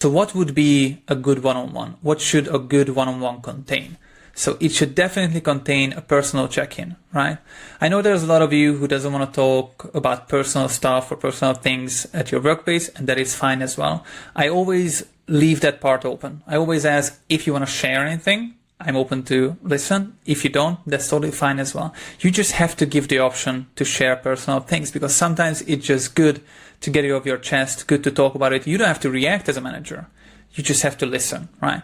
So what would be a good one-on-one? What should a good one-on-one contain? So it should definitely contain a personal check-in, right? I know there's a lot of you who doesn't want to talk about personal stuff or personal things at your workplace, and that is fine as well. I always leave that part open. I always ask if you want to share anything. I'm open to listen. If you don't, that's totally fine as well. You just have to give the option to share personal things, because sometimes it's just good to get it off your chest, good to talk about it. You don't have to react as a manager. You just have to listen, right?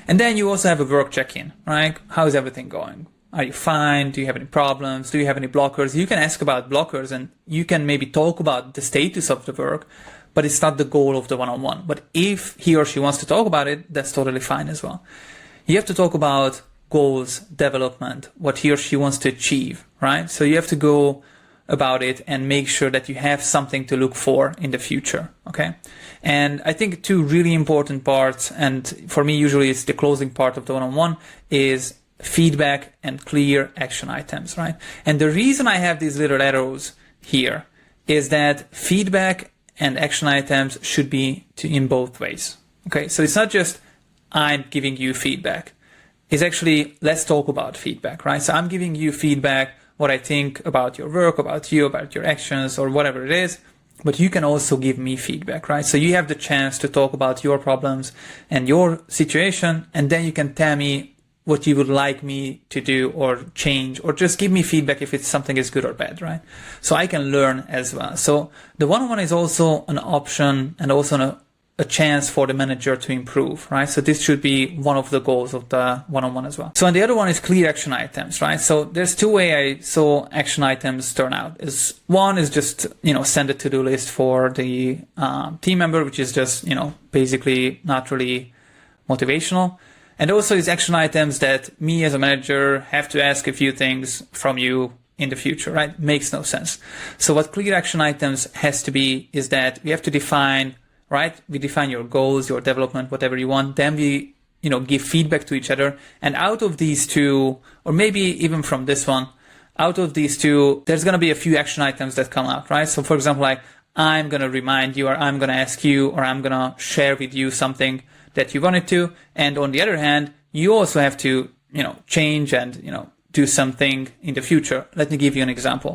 And then you also have a work check-in, right? How is everything going? Are you fine? Do you have any problems? Do you have any blockers? You can ask about blockers, and you can maybe talk about the status of the work, but it's not the goal of the one-on-one. But if he or she wants to talk about it, that's totally fine as well. You have to talk about goals, development, what he or she wants to achieve, right? So you have to go about it and make sure that you have something to look for in the future, okay? And I think two really important parts, and for me usually it's the closing part of the one-on-one, is feedback and clear action items, right? And the reason I have these little arrows here is that feedback and action items should be in both ways, okay? So it's not just I'm giving you feedback. It's actually, let's talk about feedback, right? So I'm giving you feedback, what I think about your work, about you, about your actions, or whatever it is, but you can also give me feedback, right? So you have the chance to talk about your problems and your situation, and then you can tell me what you would like me to do or change, or just give me feedback if it's something is good or bad, right? So I can learn as well. So the one-on-one is also an option and also a chance for the manager to improve, right? So this should be one of the goals of the one-on-one as well. So and the other one is clear action items, right? So there's two ways I saw action items turn out. One is just, send a to-do list for the team member, which is just, basically not really motivational. And also is action items that me as a manager have to ask a few things from you in the future, right? Makes no sense. So what clear action items has to be is that we have to define, right? We define your goals, your development, whatever you want. Then we, give feedback to each other. And out of these two, or maybe even from this one, out of these two, there's going to be a few action items that come out, right? So for example, like I'm going to remind you, or I'm going to ask you, or I'm going to share with you something that you wanted to. And on the other hand, you also have to, change and, do something in the future. Let me give you an example.